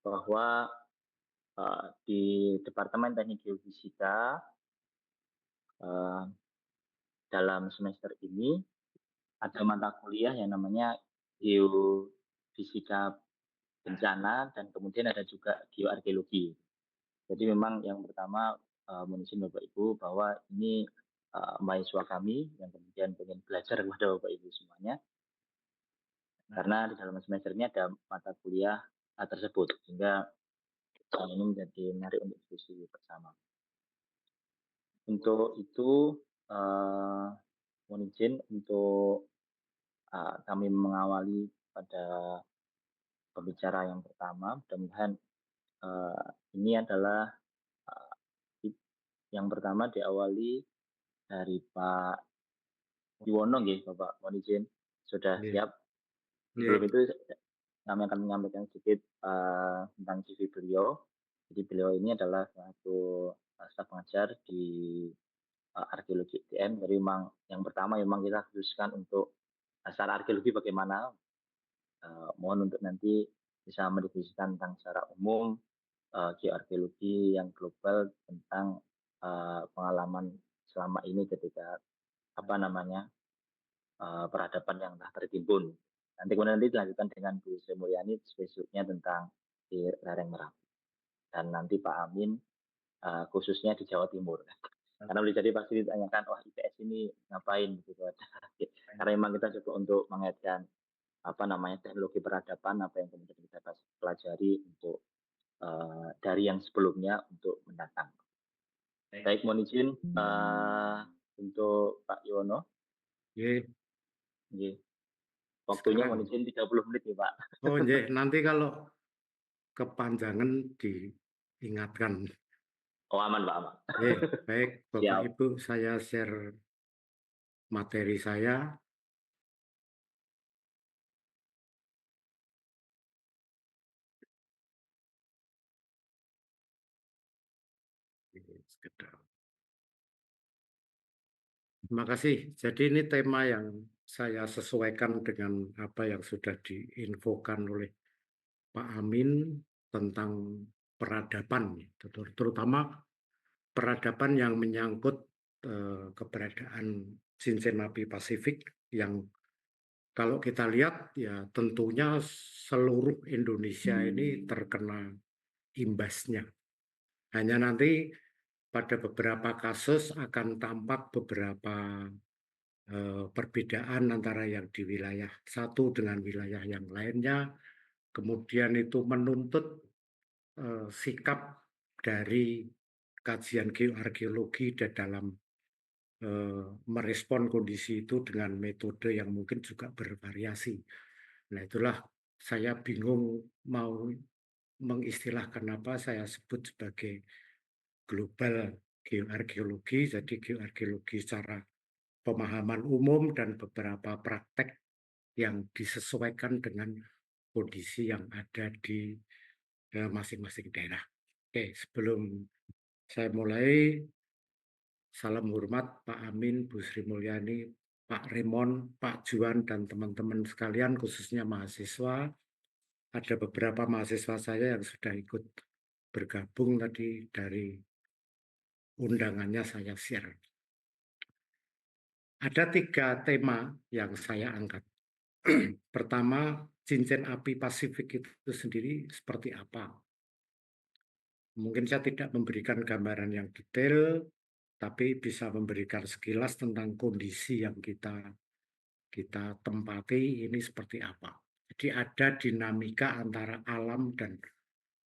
bahwa di Departemen Teknik Geofisika eh, dalam semester ini ada mata kuliah yang namanya Geofisika Bencana dan kemudian ada juga Geoarkeologi. Jadi memang yang pertama mohon izin Bapak Ibu bahwa ini mahasiswa kami yang kemudian ingin belajar kepada Bapak Ibu semuanya karena di dalam semester ini ada mata kuliah tersebut sehingga ini menjadi menarik untuk diskusi bersama. Untuk itu mohon izin untuk kami mengawali pada pembicara yang pertama. Mudah-mudahan ini adalah uh, yang pertama diawali dari Pak Yuwono, Bapak. Mohon izin sudah Iya, siap. iya. Sebelum itu kami akan menyampaikan sedikit tentang CV beliau. Jadi beliau ini adalah satu staf pengajar di arkeologi UTM. Jadi memang yang pertama memang kita khususkan untuk secara arkeologi bagaimana. Mohon untuk nanti bisa mendiskusikan tentang secara umum geoarkeologi yang global tentang pengalaman selama ini ketika apa namanya peradaban yang telah tertimbun. Nanti kemudian dilanjutkan dengan Bu Sri Mulyani spesifiknya tentang di lereng Merapi dan nanti Pak Amin khususnya di Jawa Timur. Karena boleh jadi pasti ditanyakan, wah IPS ini ngapain gitu. Karena memang kita coba untuk mengaitkan apa namanya teknologi peradaban apa yang kemudian kita pelajari untuk dari yang sebelumnya untuk mendatang. Baik, mohon izin untuk Pak Yono. Iya. Waktunya mohon Sekarang, izin 30 menit ya Pak. oh iya, nanti kalau kepanjangan diingatkan. Oh aman Pak, aman. Iya, baik Bapak Siap. Ibu, saya share materi saya. Ini sekedar. Terima kasih. Jadi ini tema yang saya sesuaikan dengan apa yang sudah diinfokan oleh Pak Amin tentang peradaban, terutama peradaban yang menyangkut keberadaan cincin api Pasifik yang kalau kita lihat ya tentunya seluruh Indonesia ini terkena imbasnya. Hanya nanti pada beberapa kasus akan tampak beberapa perbedaan antara yang di wilayah satu dengan wilayah yang lainnya. Kemudian itu menuntut sikap dari kajian geoarkeologi dan dalam merespon kondisi itu dengan metode yang mungkin juga bervariasi. Nah, itulah saya bingung mau mengistilahkan apa saya sebut sebagai global geoarkeologi. Jadi geoarkeologi secara pemahaman umum dan beberapa praktek yang disesuaikan dengan kondisi yang ada di masing-masing daerah. Oke, sebelum saya mulai, salam hormat Pak Amin, Bu Sri Mulyani, Pak Remon, Pak Juan, dan teman-teman sekalian, khususnya mahasiswa. Ada beberapa mahasiswa saya yang sudah ikut bergabung tadi dari undangannya saya share. Ada 3 tema yang saya angkat. Pertama, cincin api Pasifik itu sendiri seperti apa? Mungkin saya tidak memberikan gambaran yang detail, tapi bisa memberikan sekilas tentang kondisi yang kita tempati ini seperti apa. Jadi ada dinamika antara alam dan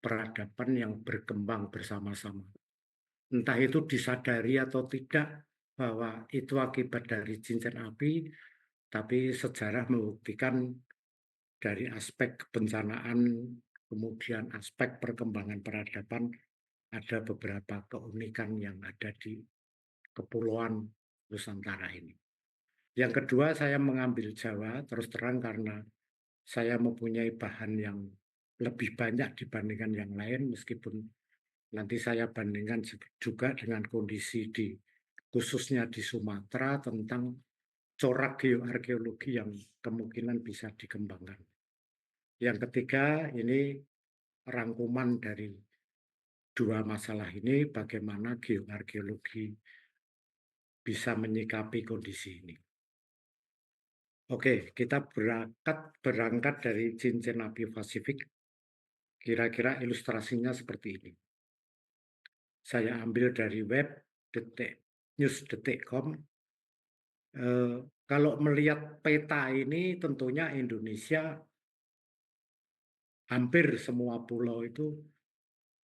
peradaban yang berkembang bersama-sama. Entah itu disadari atau tidak bahwa itu akibat dari cincin api, tapi sejarah membuktikan dari aspek kebencanaan, kemudian aspek perkembangan peradaban, ada beberapa keunikan yang ada di kepulauan Nusantara ini. Yang kedua, saya mengambil Jawa terus terang karena saya mempunyai bahan yang lebih banyak dibandingkan yang lain, meskipun nanti saya bandingkan juga dengan kondisi di khususnya di Sumatera tentang corak geoarkeologi yang kemungkinan bisa dikembangkan. Yang ketiga, ini rangkuman dari dua masalah ini, bagaimana geoarkeologi bisa menyikapi kondisi ini. Oke, kita berangkat dari cincin api Pasifik. Kira-kira ilustrasinya seperti ini. Saya ambil dari web news.com. Kalau melihat peta ini, tentunya Indonesia hampir semua pulau itu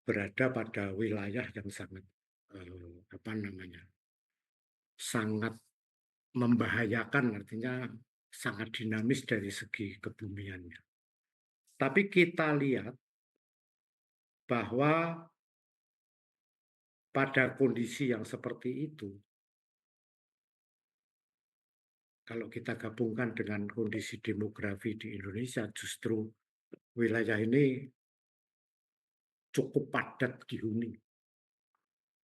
berada pada wilayah yang sangat sangat membahayakan, artinya sangat dinamis dari segi kebumiannya. Tapi kita lihat bahwa pada kondisi yang seperti itu, kalau kita gabungkan dengan kondisi demografi di Indonesia, justru wilayah ini cukup padat dihuni.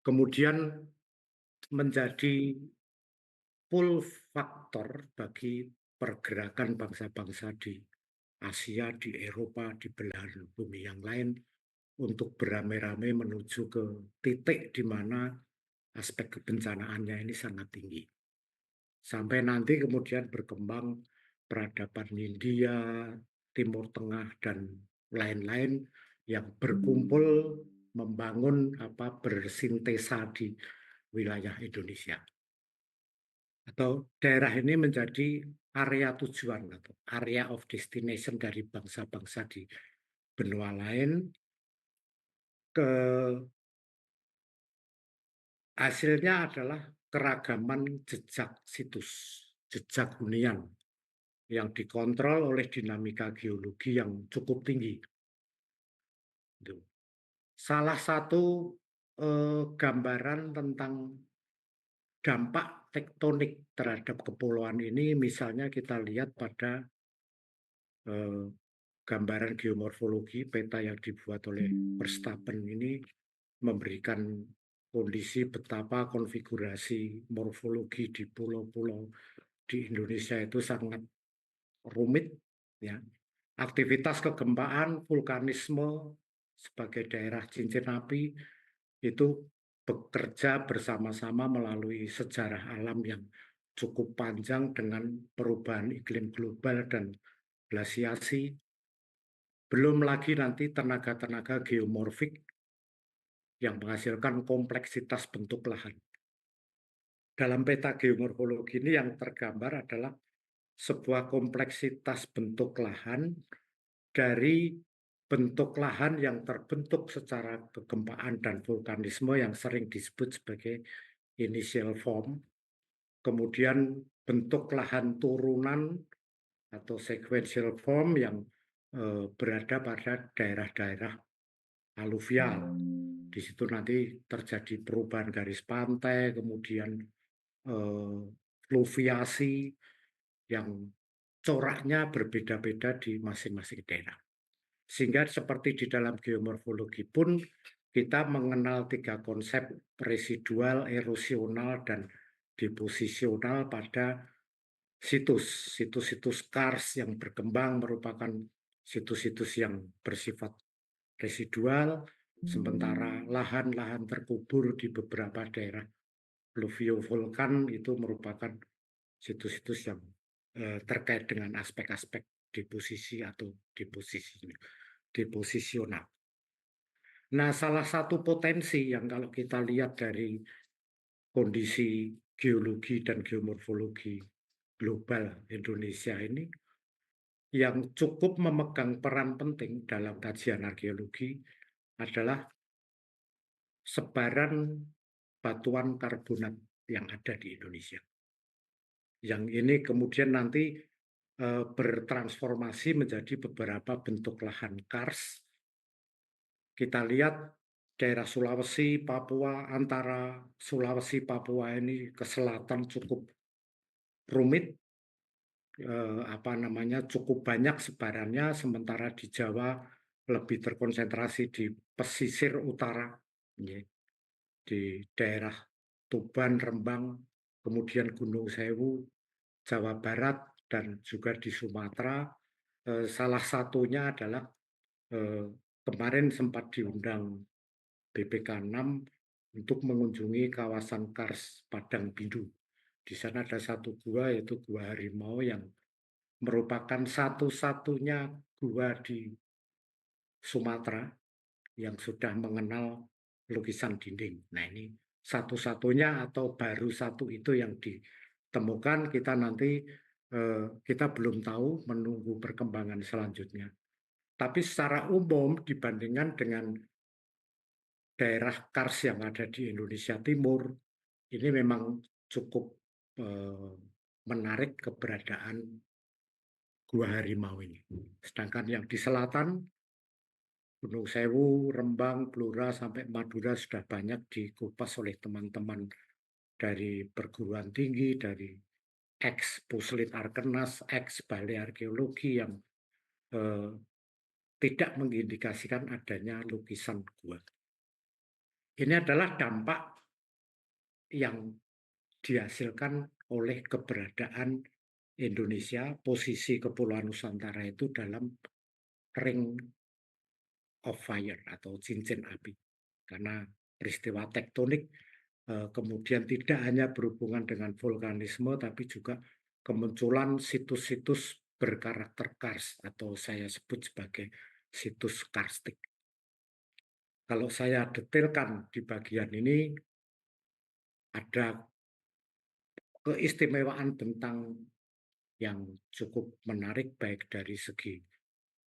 Kemudian menjadi pull faktor bagi pergerakan bangsa-bangsa di Asia, di Eropa, di belahan bumi yang lain untuk beramai-ramai menuju ke titik di mana aspek kebencanaannya ini sangat tinggi. Sampai nanti kemudian berkembang peradaban India, Timur Tengah, dan lain-lain yang berkumpul membangun bersintesa di wilayah Indonesia. Atau daerah ini menjadi area tujuan atau area of destination dari bangsa-bangsa di benua lain. Hasilnya adalah keragaman jejak situs, jejak hunian yang dikontrol oleh dinamika geologi yang cukup tinggi. Salah satu gambaran tentang dampak tektonik terhadap kepulauan ini, misalnya kita lihat pada gambaran geomorfologi peta yang dibuat oleh Verstappen ini memberikan kondisi betapa konfigurasi morfologi di pulau-pulau di Indonesia itu sangat rumit, ya. Aktivitas kegempaan, vulkanisme sebagai daerah cincin api itu bekerja bersama-sama melalui sejarah alam yang cukup panjang dengan perubahan iklim global dan glasiasi. Belum lagi nanti tenaga-tenaga geomorfik yang menghasilkan kompleksitas bentuk lahan. Dalam peta geomorfologi ini yang tergambar adalah sebuah kompleksitas bentuk lahan dari bentuk lahan yang terbentuk secara kegempaan dan vulkanisme yang sering disebut sebagai initial form. Kemudian bentuk lahan turunan atau sequential form yang berada pada daerah-daerah aluvial. Di situ nanti terjadi perubahan garis pantai, kemudian fluviasi yang coraknya berbeda-beda di masing-masing daerah. Sehingga seperti di dalam geomorfologi pun kita mengenal tiga konsep residual, erosional, dan deposisional pada situs-situs kars yang berkembang merupakan situs-situs yang bersifat residual, sementara lahan-lahan terkubur di beberapa daerah pluviovolkan itu merupakan situs-situs yang terkait dengan aspek-aspek deposisi atau deposisional. Nah, salah satu potensi yang kalau kita lihat dari kondisi geologi dan geomorfologi global Indonesia ini, yang cukup memegang peran penting dalam kajian arkeologi adalah sebaran batuan karbonat yang ada di Indonesia. Yang ini kemudian nanti bertransformasi menjadi beberapa bentuk lahan kars. Kita lihat daerah Sulawesi, Papua, antara Sulawesi, Papua ini ke selatan cukup rumit, cukup banyak sebarannya, sementara di Jawa lebih terkonsentrasi di pesisir utara, di daerah Tuban, Rembang, kemudian Gunung Sewu, Jawa Barat, dan juga di Sumatera. Salah satunya adalah kemarin sempat diundang BPK 6 untuk mengunjungi kawasan Kars Padang Bindu. Di sana ada satu gua, yaitu Gua Harimau, yang merupakan satu-satunya gua di Sumatera yang sudah mengenal lukisan dinding. Nah, ini satu-satunya atau baru satu itu yang ditemukan. Kita belum tahu, menunggu perkembangan selanjutnya. Tapi secara umum dibandingkan dengan daerah Kars yang ada di Indonesia Timur, ini memang cukup menarik keberadaan Gua Harimau ini. Sedangkan yang di selatan, Gunung Sewu, Rembang, Blora, sampai Madura sudah banyak dikupas oleh teman-teman dari perguruan tinggi, dari ex Puslit Arkenas, ex Balai Arkeologi yang eh, tidak mengindikasikan adanya lukisan gua. Ini adalah dampak yang dihasilkan oleh keberadaan Indonesia, posisi Kepulauan Nusantara itu dalam ring of fire atau cincin api. Karena peristiwa tektonik kemudian tidak hanya berhubungan dengan vulkanisme, tapi juga kemunculan situs-situs berkarakter kars atau saya sebut sebagai situs karstik. Kalau saya detailkan di bagian ini, ada keistimewaan tentang yang cukup menarik baik dari segi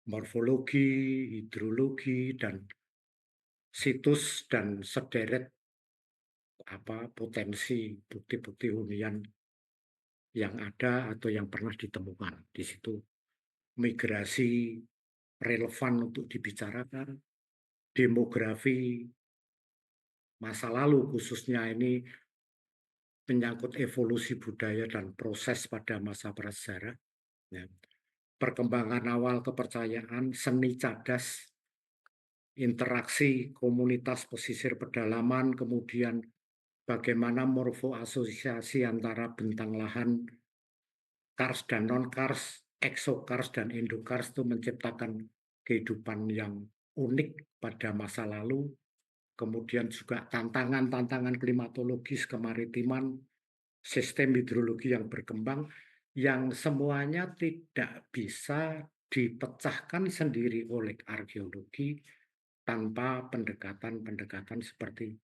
morfologi, hidrologi, dan situs dan sederet potensi bukti-bukti hunian yang ada atau yang pernah ditemukan. Di situ migrasi relevan untuk dibicarakan, demografi masa lalu khususnya ini menyangkut evolusi budaya dan proses pada masa prasejarah, ya. Perkembangan awal kepercayaan, seni cadas, interaksi komunitas pesisir pedalaman, kemudian bagaimana morfoasosiasi antara bentang lahan kars dan non-kars, exokars dan endokars itu menciptakan kehidupan yang unik pada masa lalu. Kemudian juga tantangan-tantangan klimatologis, kemaritiman, sistem hidrologi yang berkembang, yang semuanya tidak bisa dipecahkan sendiri oleh arkeologi tanpa pendekatan-pendekatan seperti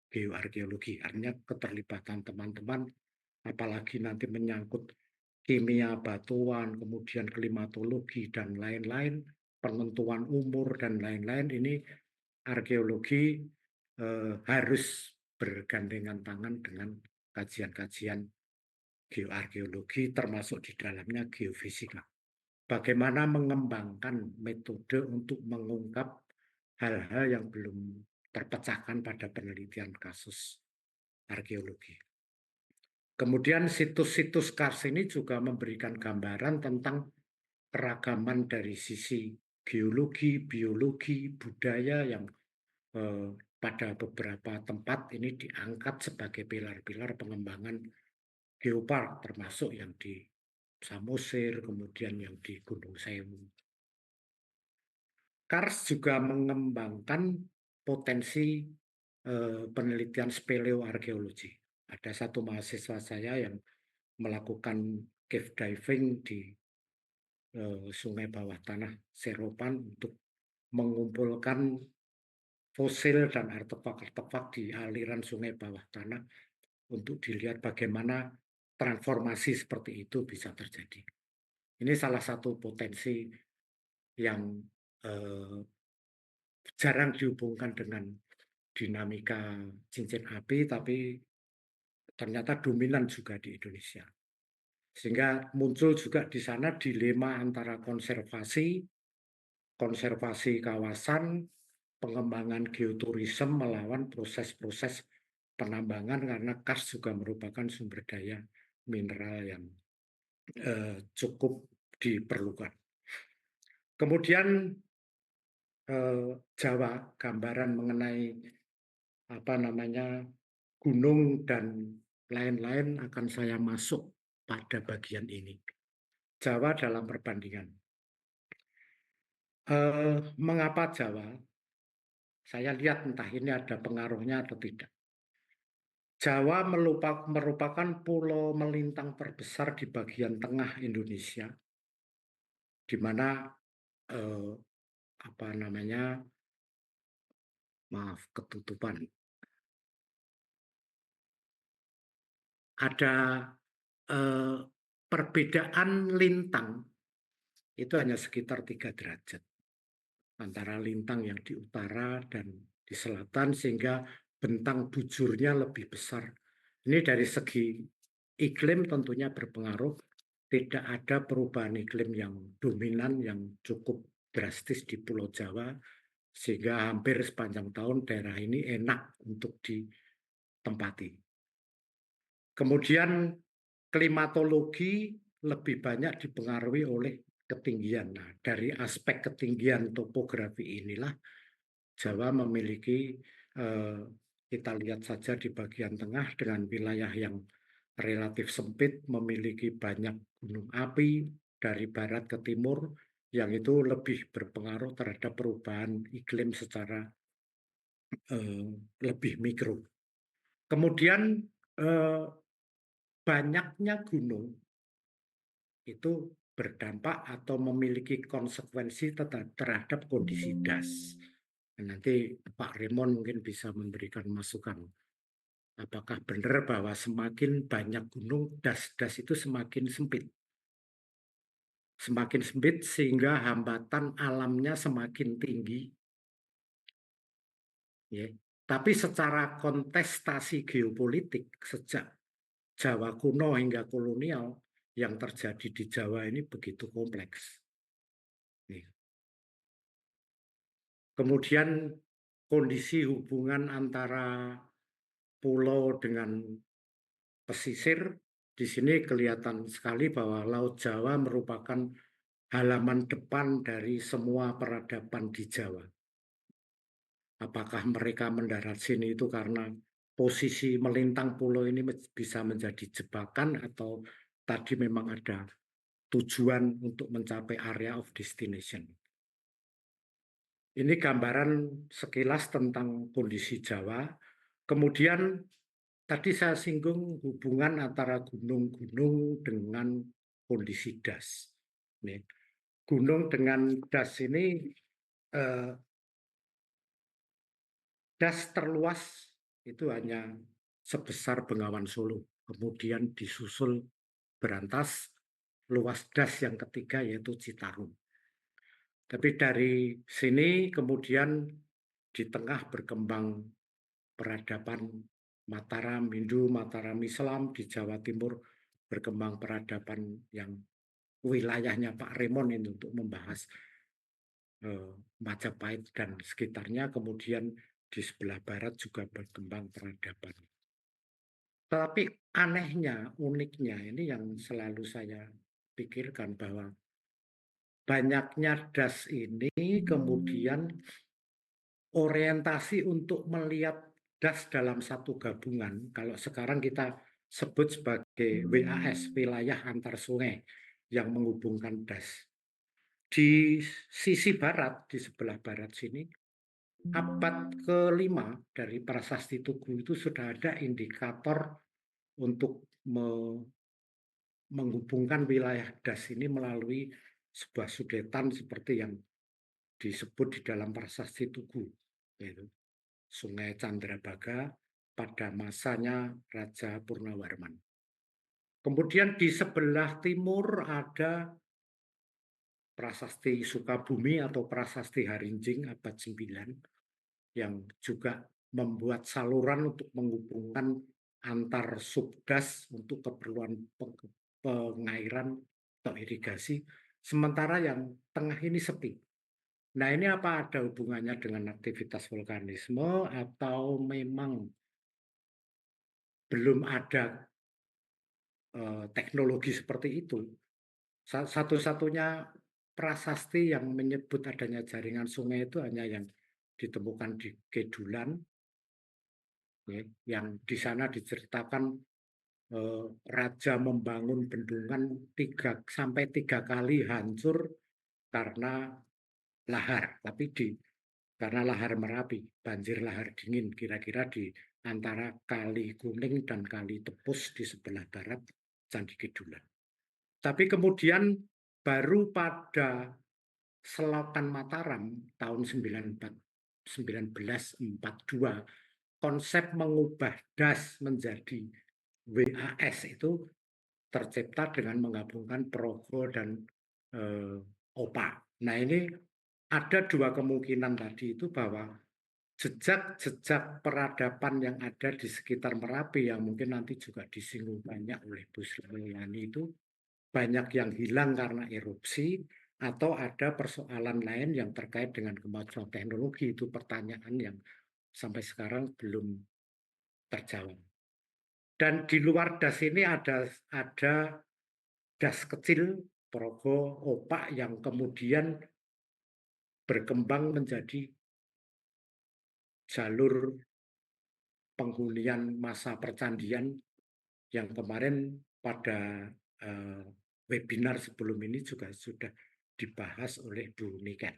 geoarkeologi. Artinya keterlibatan teman-teman, apalagi nanti menyangkut kimia batuan, kemudian klimatologi, dan lain-lain, penentuan umur, dan lain-lain, ini arkeologi harus bergandengan tangan dengan kajian-kajian geoarkeologi, termasuk di dalamnya geofisika. Bagaimana mengembangkan metode untuk mengungkap hal-hal yang belum terpecahkan pada penelitian kasus arkeologi. Kemudian situs-situs kars ini juga memberikan gambaran tentang keragaman dari sisi geologi, biologi, budaya yang pada beberapa tempat ini diangkat sebagai pilar-pilar pengembangan geopark, termasuk yang di Samosir, kemudian yang di Gunung Sewu. Kars juga mengembangkan potensi penelitian speleoarkeologi. Ada satu mahasiswa saya yang melakukan cave diving di sungai bawah tanah Seropan untuk mengumpulkan fosil dan artefak-artefak di aliran sungai bawah tanah untuk dilihat bagaimana transformasi seperti itu bisa terjadi. Ini salah satu potensi yang jarang dihubungkan dengan dinamika cincin api, tapi ternyata dominan juga di Indonesia. Sehingga muncul juga di sana dilema antara konservasi kawasan, pengembangan geoturisme melawan proses-proses penambangan, karena kars juga merupakan sumber daya mineral yang cukup diperlukan. Kemudian Jawa, gambaran mengenai gunung dan lain-lain akan saya masuk pada bagian ini. Jawa dalam perbandingan. Mengapa Jawa? Saya lihat entah ini ada pengaruhnya atau tidak. Jawa merupakan pulau melintang terbesar di bagian tengah Indonesia, di mana eh, apa namanya, maaf ketutupan, ada eh, perbedaan lintang itu hanya sekitar 3 derajat antara lintang yang di utara dan di selatan, sehingga bentang bujurnya lebih besar. Ini dari segi iklim tentunya berpengaruh. Tidak ada perubahan iklim yang dominan yang cukup drastis di Pulau Jawa, sehingga hampir sepanjang tahun daerah ini enak untuk ditempati. Kemudian klimatologi lebih banyak dipengaruhi oleh ketinggian. Nah, dari aspek ketinggian topografi inilah Jawa memiliki, kita lihat saja di bagian tengah dengan wilayah yang relatif sempit, memiliki banyak gunung api dari barat ke timur, yang itu lebih berpengaruh terhadap perubahan iklim secara lebih mikro. Kemudian banyaknya gunung itu berdampak atau memiliki konsekuensi terhadap kondisi das. Nanti Pak Raymond mungkin bisa memberikan masukan. Apakah benar bahwa semakin banyak gunung, das-das itu semakin sempit? Semakin sempit sehingga hambatan alamnya semakin tinggi. Ya. Tapi secara kontestasi geopolitik sejak Jawa kuno hingga kolonial, yang terjadi di Jawa ini begitu kompleks. Ya. Kemudian kondisi hubungan antara pulau dengan pesisir, di sini kelihatan sekali bahwa Laut Jawa merupakan halaman depan dari semua peradaban di Jawa. Apakah mereka mendarat sini itu karena posisi melintang pulau ini bisa menjadi jebakan, atau tadi memang ada tujuan untuk mencapai area of destination. Ini gambaran sekilas tentang kondisi Jawa. Kemudian tadi saya singgung hubungan antara gunung-gunung dengan kondisi das. Nih, gunung dengan das ini, eh, das terluas itu hanya sebesar Bengawan Solo. Kemudian disusul berantas luas das yang ketiga yaitu Citarum. Tapi dari sini kemudian di tengah berkembang peradaban Mataram Hindu, Mataram Islam, di Jawa Timur berkembang peradaban yang wilayahnya Pak Raymond ini untuk membahas Majapahit dan sekitarnya. Kemudian di sebelah barat juga berkembang peradaban. Tapi anehnya, uniknya ini yang selalu saya pikirkan, bahwa banyaknya das ini kemudian orientasi untuk melihat das dalam satu gabungan. Kalau sekarang kita sebut sebagai WAS, wilayah antar sungai yang menghubungkan das. Di sisi barat, di sebelah barat sini, abad ke-5 dari Prasasti Tugu itu sudah ada indikator untuk menghubungkan wilayah das ini melalui sebuah sudetan seperti yang disebut di dalam Prasasti Tugu, yaitu Sungai Candrabaga pada masanya Raja Purnawarman. Kemudian di sebelah timur ada Prasasti Sukabumi atau Prasasti Harinjing abad 9 yang juga membuat saluran untuk menghubungkan antar subdas untuk keperluan pengairan atau irigasi, sementara yang tengah ini sepi. Nah, ini apa ada hubungannya dengan aktivitas vulkanisme atau memang belum ada teknologi seperti itu? Satu-satunya prasasti yang menyebut adanya jaringan sungai itu hanya yang ditemukan di Kedulan, ya, yang di sana diceritakan raja membangun bendungan 3 sampai 3 kali hancur karena lahar, tapi karena lahar Merapi, banjir lahar dingin, kira-kira di antara Kali Kuning dan Kali Tepus di sebelah barat Candi Kidulan. Tapi kemudian baru pada Selatan Mataram tahun 1942, konsep mengubah DAS menjadi WAS itu tercipta dengan menggabungkan Progo dan OPA. Nah, ini ada dua kemungkinan tadi itu, bahwa jejak-jejak peradaban yang ada di sekitar Merapi yang mungkin nanti juga disinggung banyak oleh Bu Sri Mulyani itu banyak yang hilang karena erupsi, atau ada persoalan lain yang terkait dengan kemajuan teknologi. Itu pertanyaan yang sampai sekarang belum terjawab. Dan di luar DAS ini ada DAS kecil, Progo, Opak, yang kemudian berkembang menjadi jalur penghunian masa percandian yang kemarin pada webinar sebelum ini juga sudah dibahas oleh Bu Niken.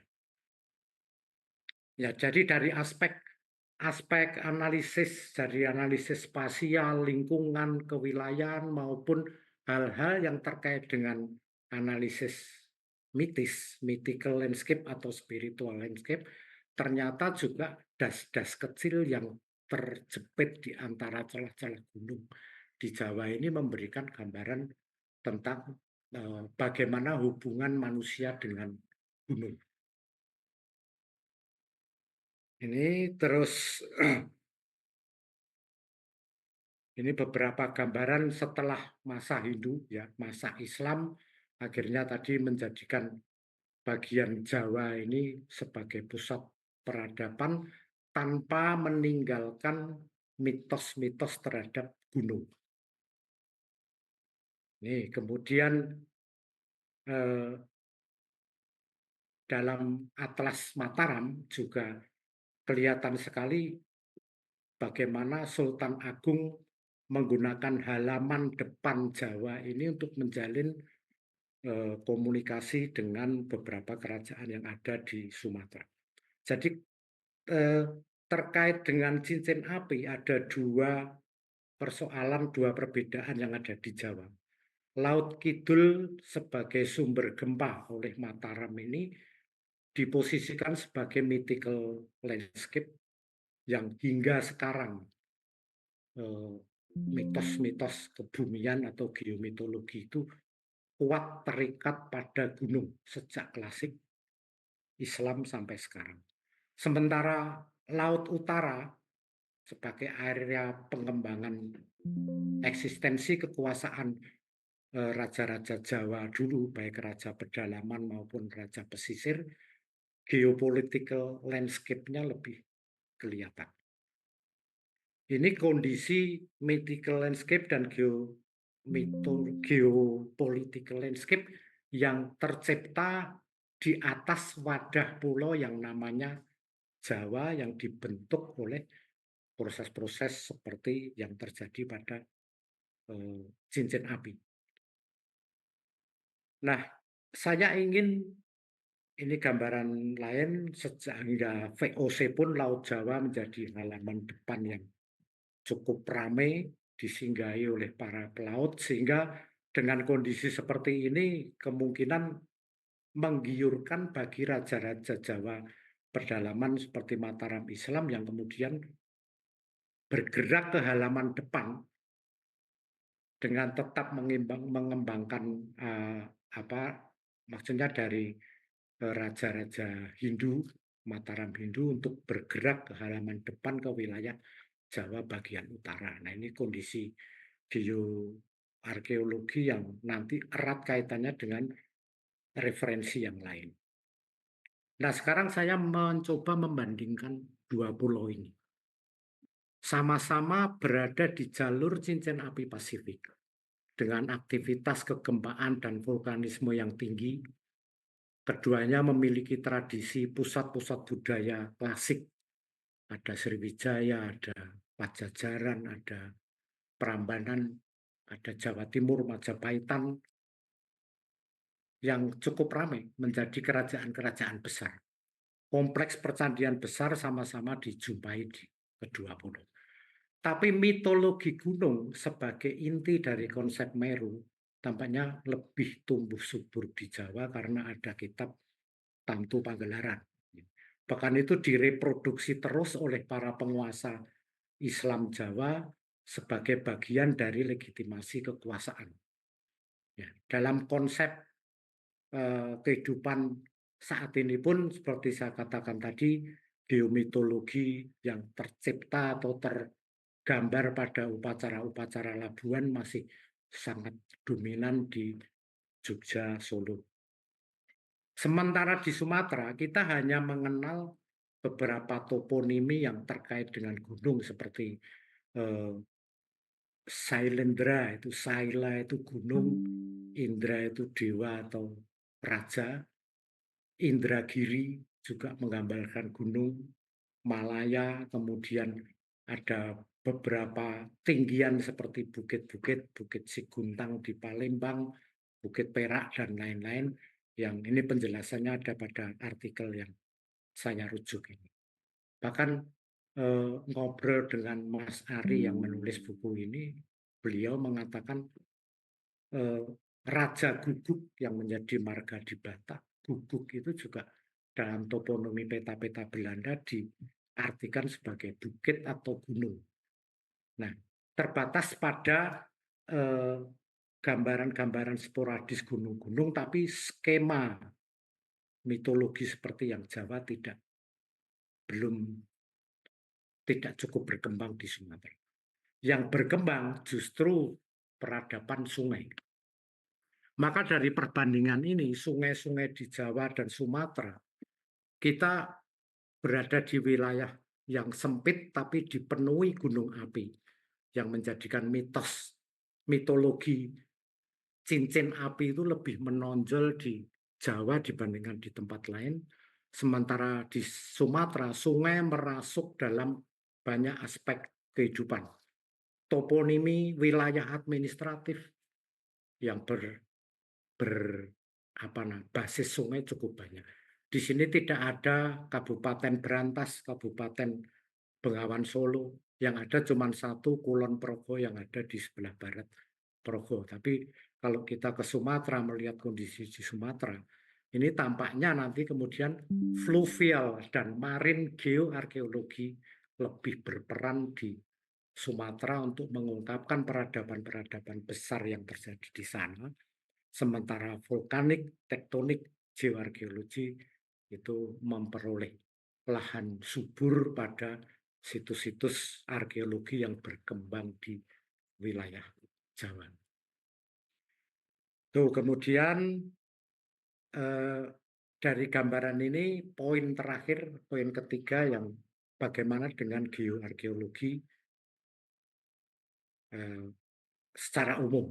Ya, jadi dari aspek analisis, dari analisis spasial, lingkungan, kewilayahan, maupun hal-hal yang terkait dengan analisis mitis, mythical landscape atau spiritual landscape, ternyata juga das-das kecil yang terjepit di antara celah-celah gunung di Jawa ini memberikan gambaran tentang bagaimana hubungan manusia dengan gunung. Ini terus ini beberapa gambaran setelah masa Hindu, ya, masa Islam akhirnya tadi menjadikan bagian Jawa ini sebagai pusat peradaban tanpa meninggalkan mitos-mitos terhadap gunung. Nih, kemudian dalam Atlas Mataram juga kelihatan sekali bagaimana Sultan Agung menggunakan halaman depan Jawa ini untuk menjalin komunikasi dengan beberapa kerajaan yang ada di Sumatera. Jadi terkait dengan cincin api ada dua persoalan, dua perbedaan yang ada di Jawa. Laut Kidul sebagai sumber gempa oleh Mataram ini diposisikan sebagai mythical landscape yang hingga sekarang mitos-mitos kebumian atau geomitologi itu kuat terikat pada gunung sejak klasik Islam sampai sekarang. Sementara Laut Utara sebagai area pengembangan eksistensi kekuasaan raja-raja Jawa dulu, baik raja pedalaman maupun raja pesisir, geopolitical landscape-nya lebih kelihatan. Ini kondisi mythical landscape dan geopolitical landscape yang tercipta di atas wadah pulau yang namanya Jawa, yang dibentuk oleh proses-proses seperti yang terjadi pada cincin api. Nah, saya ingin, ini gambaran lain, sehingga VOC pun Laut Jawa menjadi halaman depan yang cukup ramai disinggahi oleh para pelaut, sehingga dengan kondisi seperti ini kemungkinan menggiurkan bagi raja-raja Jawa pedalaman seperti Mataram Islam yang kemudian bergerak ke halaman depan dengan tetap mengembangkan maksudnya dari raja-raja Hindu, Mataram Hindu, untuk bergerak ke halaman depan ke wilayah Jawa bagian utara. Nah, ini kondisi geoarkeologi yang nanti erat kaitannya dengan referensi yang lain. Nah, sekarang saya mencoba membandingkan dua pulau ini. Sama-sama berada di jalur cincin api Pasifik dengan aktivitas kegempaan dan vulkanisme yang tinggi. Keduanya memiliki tradisi pusat-pusat budaya klasik. Ada Sriwijaya, ada Pajajaran, ada Prambanan, ada Jawa Timur, Majapahitan, yang cukup ramai menjadi kerajaan-kerajaan besar. kompleks percandian besar sama-sama dijumpai di kedua pulau. Tapi mitologi gunung sebagai inti dari konsep Meru tampaknya lebih tumbuh subur di Jawa karena ada kitab Tamtu Panggelaran. Bahkan itu direproduksi terus oleh para penguasa Islam Jawa sebagai bagian dari legitimasi kekuasaan. Ya, dalam konsep kehidupan saat ini pun seperti saya katakan tadi, geomitologi yang tercipta atau tergambar pada upacara-upacara Labuan masih sangat dominan di Jogja, Solo. Sementara di Sumatera kita hanya mengenal beberapa toponimi yang terkait dengan gunung seperti Sailendra itu Saila itu gunung, Indra itu dewa atau raja, Indragiri juga menggambarkan gunung, Malaya, kemudian ada beberapa tinggian seperti bukit-bukit, Bukit Siguntang di Palembang, Bukit Perak, dan lain-lain, yang ini penjelasannya ada pada artikel yang saya rujuk ini. Bahkan ngobrol dengan Mas Ari yang menulis buku ini, beliau mengatakan Raja Guguk yang menjadi marga di Batak, Guguk itu juga dalam toponomi peta-peta Belanda diartikan sebagai bukit atau gunung. Nah, terbatas pada gambaran-gambaran sporadis gunung-gunung, tapi skema mitologi seperti yang Jawa tidak cukup berkembang di Sumatera. Yang berkembang justru peradaban sungai. Maka dari perbandingan ini, sungai-sungai di Jawa dan Sumatera, kita berada di wilayah yang sempit tapi dipenuhi gunung api, yang menjadikan mitologi cincin api itu lebih menonjol di Jawa dibandingkan di tempat lain. Sementara di Sumatera, sungai merasuk dalam banyak aspek kehidupan. Toponimi wilayah administratif yang basis sungai cukup banyak. Di sini tidak ada Kabupaten Berantas, Kabupaten Bengawan Solo, yang ada cuma satu Kulon Progo yang ada di sebelah barat Progo. Tapi kalau kita ke Sumatera melihat kondisi di Sumatera, ini tampaknya nanti kemudian fluvial dan marin geoarkeologi lebih berperan di Sumatera untuk mengungkapkan peradaban-peradaban besar yang terjadi di sana. Sementara vulkanik, tektonik, geoarkeologi itu memperoleh lahan subur pada situs-situs arkeologi yang berkembang di wilayah Jawa. Tuh, kemudian dari gambaran ini poin terakhir, poin ketiga yang bagaimana dengan geoarkeologi secara umum.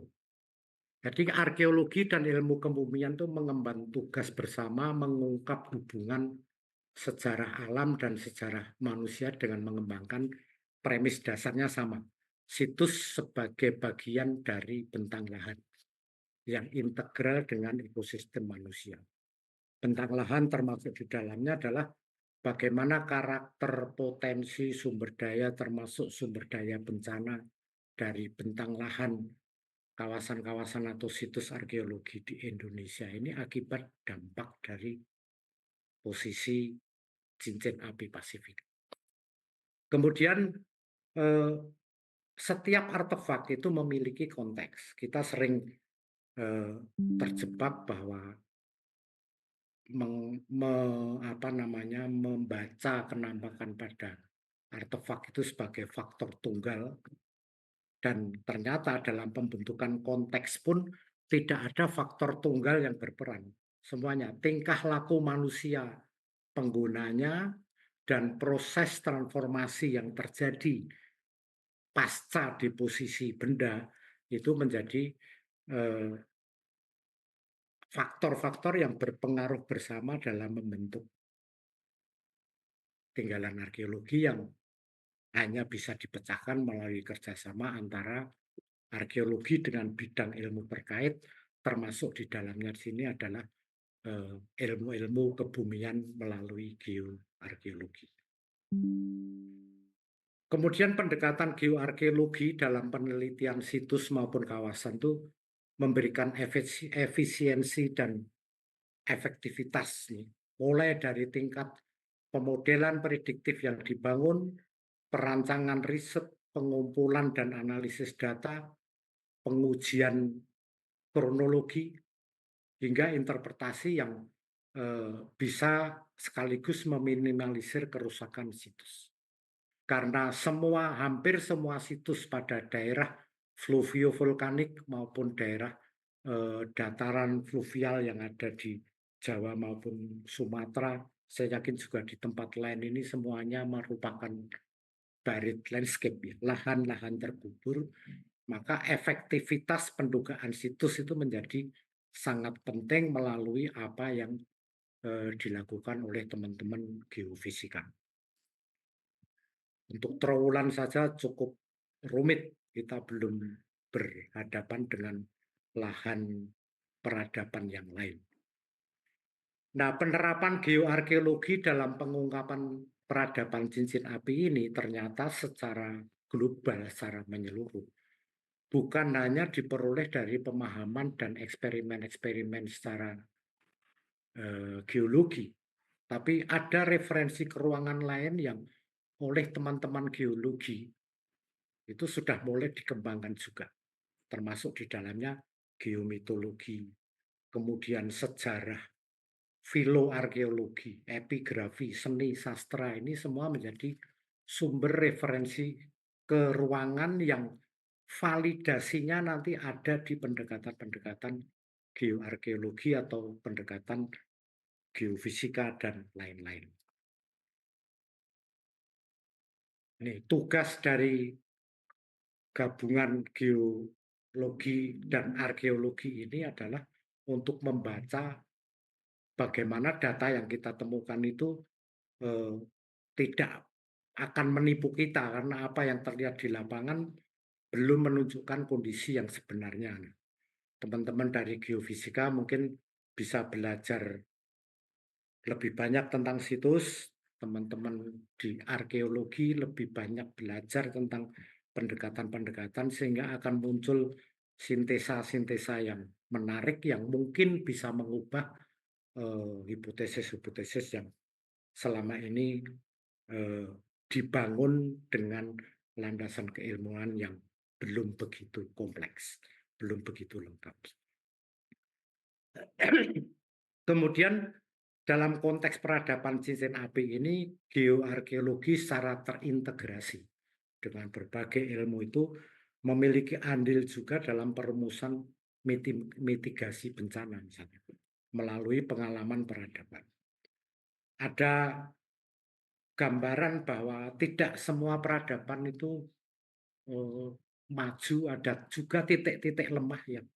Jadi arkeologi dan ilmu kebumian itu mengemban tugas bersama mengungkap hubungan sejarah alam dan sejarah manusia dengan mengembangkan premis dasarnya sama. Situs sebagai bagian dari bentang lahan yang integral dengan ekosistem manusia. Bentang lahan termasuk di dalamnya adalah bagaimana karakter potensi sumber daya termasuk sumber daya bencana dari bentang lahan kawasan-kawasan atau situs arkeologi di Indonesia ini akibat dampak dari posisi cincin api Pasifik. Kemudian setiap artefak itu memiliki konteks. Kita sering terjebak bahwa membaca kenampakan pada artefak itu sebagai faktor tunggal, dan ternyata dalam pembentukan konteks pun tidak ada faktor tunggal yang berperan. Semuanya tingkah laku manusia, penggunanya, dan proses transformasi yang terjadi pasca deposisi benda itu menjadi faktor-faktor yang berpengaruh bersama dalam membentuk tinggalan arkeologi yang hanya bisa dipecahkan melalui kerjasama antara arkeologi dengan bidang ilmu terkait, termasuk di dalamnya di sini adalah ilmu-ilmu kebumian melalui geoarkeologi. Kemudian pendekatan geoarkeologi dalam penelitian situs maupun kawasan itu memberikan efisiensi dan efektivitas nih, mulai dari tingkat pemodelan prediktif yang dibangun, perancangan riset, pengumpulan dan analisis data, pengujian kronologi, hingga interpretasi yang bisa sekaligus meminimalisir kerusakan situs. Karena hampir semua situs pada daerah fluvio-vulkanik maupun daerah dataran fluvial yang ada di Jawa maupun Sumatera, saya yakin juga di tempat lain ini semuanya merupakan buried landscape, ya, lahan-lahan terkubur, maka efektivitas pendugaan situs itu menjadi sangat penting melalui apa yang dilakukan oleh teman-teman geofisika. Untuk Trowulan saja cukup rumit, kita belum berhadapan dengan lahan peradaban yang lain. Nah, penerapan geoarkeologi dalam pengungkapan peradaban cincin api ini ternyata secara global, secara menyeluruh, bukan hanya diperoleh dari pemahaman dan eksperimen-eksperimen secara geologi, tapi ada referensi keruangan lain yang oleh teman-teman geologi itu sudah mulai dikembangkan juga, termasuk di dalamnya geomitologi, kemudian sejarah, filoarkeologi, epigrafi, seni, sastra, ini semua menjadi sumber referensi keruangan yang validasinya nanti ada di pendekatan-pendekatan geoarkeologi atau pendekatan geofisika dan lain-lain. Ini tugas dari gabungan geologi dan arkeologi ini adalah untuk membaca bagaimana data yang kita temukan itu tidak akan menipu kita, karena apa yang terlihat di lapangan belum menunjukkan kondisi yang sebenarnya. Teman-teman dari geofisika mungkin bisa belajar lebih banyak tentang situs, teman-teman di arkeologi lebih banyak belajar tentang pendekatan-pendekatan, sehingga akan muncul sintesa-sintesa yang menarik yang mungkin bisa mengubah hipotesis-hipotesis yang selama ini dibangun dengan landasan keilmuan yang belum begitu kompleks, belum begitu lengkap. Kemudian dalam konteks peradaban cincin api ini, geoarkeologi secara terintegrasi dengan berbagai ilmu itu memiliki andil juga dalam perumusan mitigasi bencana, misalnya melalui pengalaman peradaban. Ada gambaran bahwa tidak semua peradaban itu maju, ada juga titik-titik lemah yang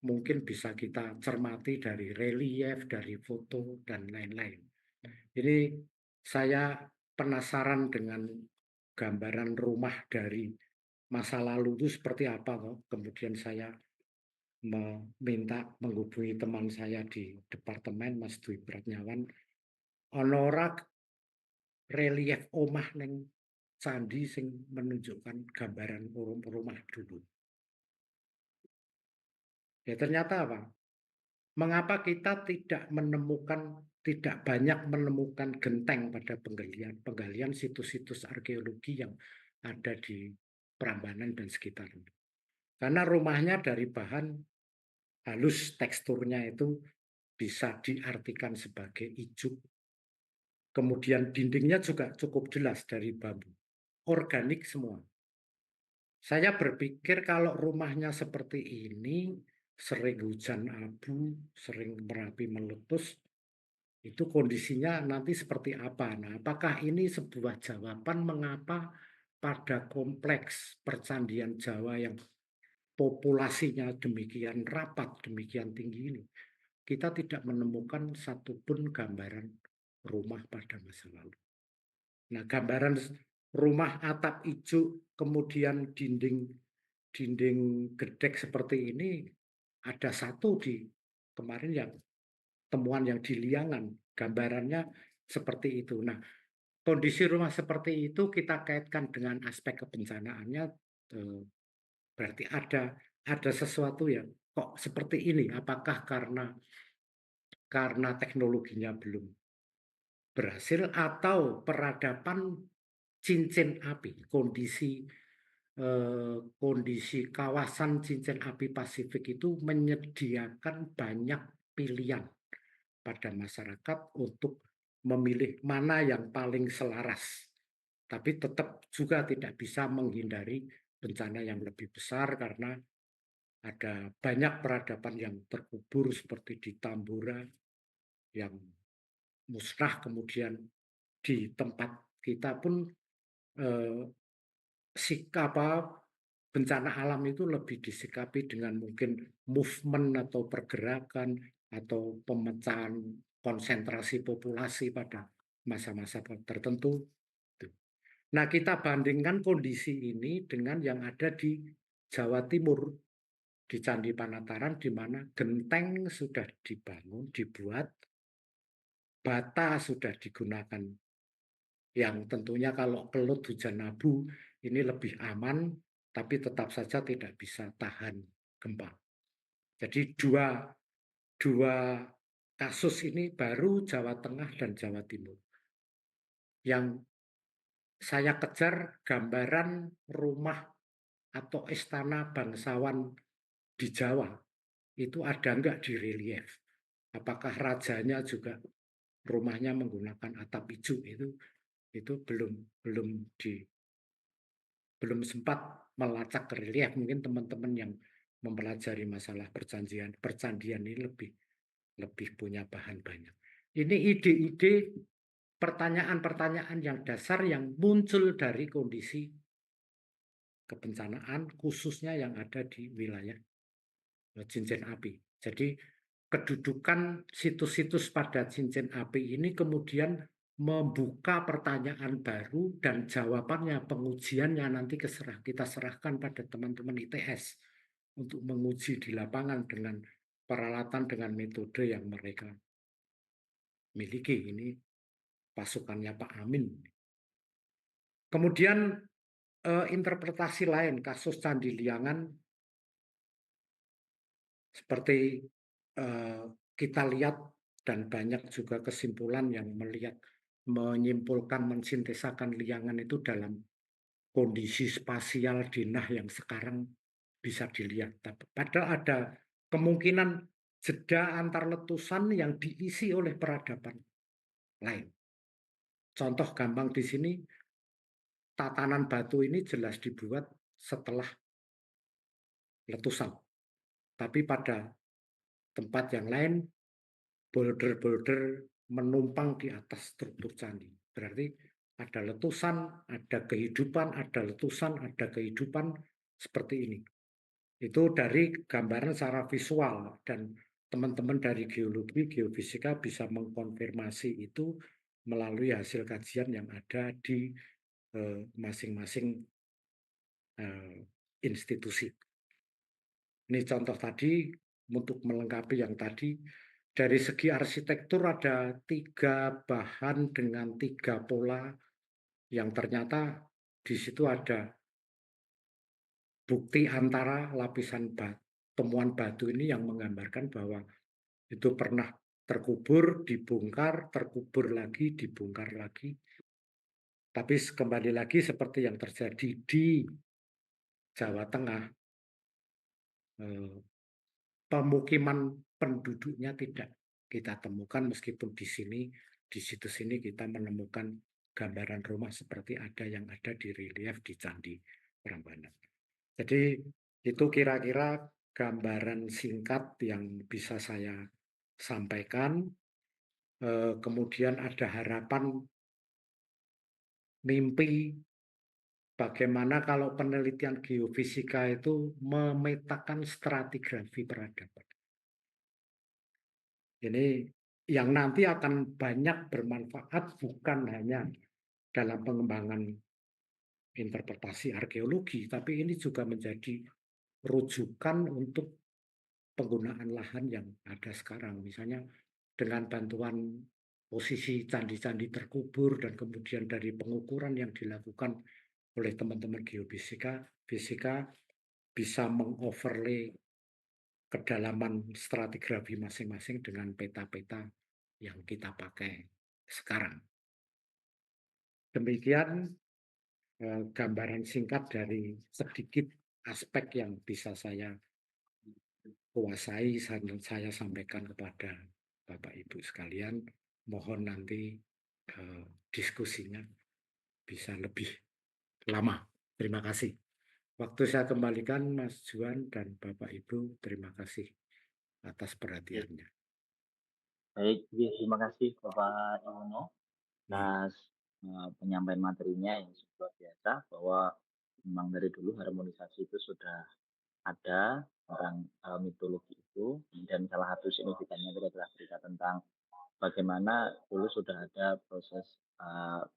mungkin bisa kita cermati dari relief, dari foto, dan lain-lain. Ini saya penasaran dengan gambaran rumah dari masa lalu itu seperti apa, kok. Kemudian saya meminta menghubungi teman saya di departemen, Mas Dwi Pratnyawan, onora relief omah neng candi sing menunjukkan gambaran rumah dulu. Ya ternyata apa? Mengapa kita tidak banyak menemukan genteng pada penggalian situs-situs arkeologi yang ada di Prambanan dan sekitarnya? Karena rumahnya dari bahan halus, teksturnya itu bisa diartikan sebagai ijuk. Kemudian dindingnya juga cukup jelas dari bambu. Organik semua. Saya berpikir kalau rumahnya seperti ini, sering hujan abu, sering Merapi meletus, itu kondisinya nanti seperti apa? Nah, apakah ini sebuah jawaban mengapa pada kompleks percandian Jawa yang populasinya demikian rapat, demikian tinggi ini, kita tidak menemukan satupun gambaran rumah pada masa lalu. Nah, gambaran rumah atap ijuk, kemudian dinding gedek seperti ini, ada satu di kemarin yang temuan yang di Liangan, gambarannya seperti itu. Nah, kondisi rumah seperti itu kita kaitkan dengan aspek kebencanaannya, berarti ada sesuatu yang kok seperti ini. Apakah karena teknologinya belum berhasil atau peradaban cincin api, kondisi kawasan cincin api Pasifik itu menyediakan banyak pilihan pada masyarakat untuk memilih mana yang paling selaras. Tapi tetap juga tidak bisa menghindari bencana yang lebih besar karena ada banyak peradaban yang terkubur seperti di Tambora yang musnah, kemudian di tempat kita pun eh, bencana alam itu lebih disikapi dengan mungkin movement atau pergerakan atau pemecahan konsentrasi populasi pada masa-masa tertentu. Nah, kita bandingkan kondisi ini dengan yang ada di Jawa Timur, di Candi Panataran, di mana genteng sudah dibangun, dibuat, bata sudah digunakan, yang tentunya kalau kelut hujan abu ini lebih aman, tapi tetap saja tidak bisa tahan gempa. Jadi dua kasus ini baru Jawa Tengah dan Jawa Timur. Yang saya kejar gambaran rumah atau istana bangsawan di Jawa, itu ada enggak di relief? Apakah rajanya juga rumahnya menggunakan atap ijo? Itu belum sempat melacak ke relief. Mungkin teman-teman yang mempelajari masalah percandian ini lebih punya bahan banyak. Ini ide-ide pertanyaan-pertanyaan yang dasar yang muncul dari kondisi kebencanaan khususnya yang ada di wilayah cincin api. Jadi kedudukan situs-situs pada cincin api ini kemudian membuka pertanyaan baru dan jawabannya, pengujiannya nanti kita serahkan pada teman-teman ITS untuk menguji di lapangan dengan peralatan, dengan metode yang mereka miliki. Ini pasukannya Pak Amin. Kemudian interpretasi lain kasus Candi Liangan seperti kita lihat dan banyak juga kesimpulan yang menyimpulkan, mensintesakan Liangan itu dalam kondisi spasial denah yang sekarang bisa dilihat. Padahal ada kemungkinan jeda antar letusan yang diisi oleh peradaban lain. Contoh gampang di sini, tatanan batu ini jelas dibuat setelah letusan. Tapi pada tempat yang lain, boulder-boulder menumpang di atas struktur candi. Berarti ada letusan, ada kehidupan, ada letusan, ada kehidupan seperti ini. Itu dari gambaran secara visual dan teman-teman dari geologi, geofisika bisa mengkonfirmasi itu melalui hasil kajian yang ada di masing-masing institusi. Ini contoh tadi untuk melengkapi yang tadi. Dari segi arsitektur ada 3 bahan dengan 3 pola yang ternyata di situ ada bukti antara lapisan temuan batu ini yang menggambarkan bahwa itu pernah terkubur, dibongkar, terkubur lagi, dibongkar lagi. Tapi kembali lagi seperti yang terjadi di Jawa Tengah, pemukiman penduduknya tidak kita temukan, meskipun di situs ini kita menemukan gambaran rumah seperti yang ada di relief di Candi Prambanan. Jadi itu kira-kira gambaran singkat yang bisa saya sampaikan. Kemudian ada harapan, mimpi, bagaimana kalau penelitian geofisika itu memetakan stratigrafi peradaban. Ini yang nanti akan banyak bermanfaat bukan hanya dalam pengembangan interpretasi arkeologi, tapi ini juga menjadi rujukan untuk penggunaan lahan yang ada sekarang. Misalnya dengan bantuan posisi candi-candi terkubur dan kemudian dari pengukuran yang dilakukan oleh teman-teman geofisika, fisika bisa mengoverlay kedalaman stratigrafi masing-masing dengan peta-peta yang kita pakai sekarang. Demikian gambaran singkat dari sedikit aspek yang bisa saya kuasai dan saya sampaikan kepada Bapak Ibu sekalian. Mohon nanti diskusinya bisa lebih lama. Terima kasih. Waktu saya kembalikan Mas Juan dan Bapak Ibu, terima kasih atas perhatiannya. Baik, terima kasih Bapak Iwono Ya, atas penyampaian materinya yang luar biasa, bahwa memang dari dulu harmonisasi itu sudah ada tentang mitologi itu, dan salah satu signifikannya tadi adalah cerita tentang bagaimana dulu sudah ada proses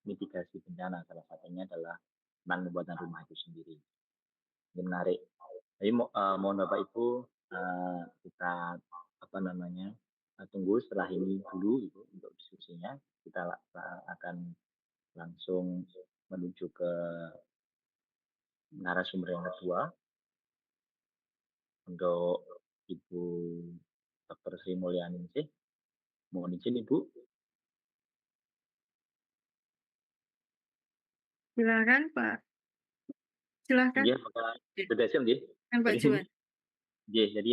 mitigasi bencana, salah satunya adalah tentang pembuatan rumah itu sendiri. Ini menarik. Jadi mohon Bapak Ibu kita apa namanya tunggu setelah ini dulu itu untuk diskusinya. Kita akan langsung menuju ke narasumber yang kedua untuk Ibu Dr. Sri Mulyani sih. Mohon izin Ibu. Silakan Pak. Silakan. Iya, Bapak. Sudah siap, nggih? Kan Pak Jadi Juan. jadi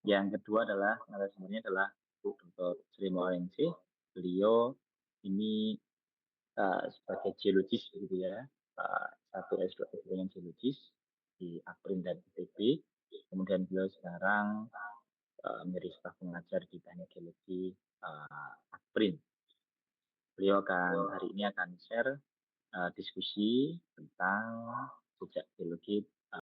yang kedua adalah narasumbernya adalah Bu Dr. Sri Mulyani. Beliau ini sebagai geologis gitu ya, satu S2 dengan geologis di Akprin dan ITB. Kemudian beliau sekarang menjadi staf pengajar di Teknik Geologi Akprin. Beliau hari ini akan share diskusi tentang sejak geologi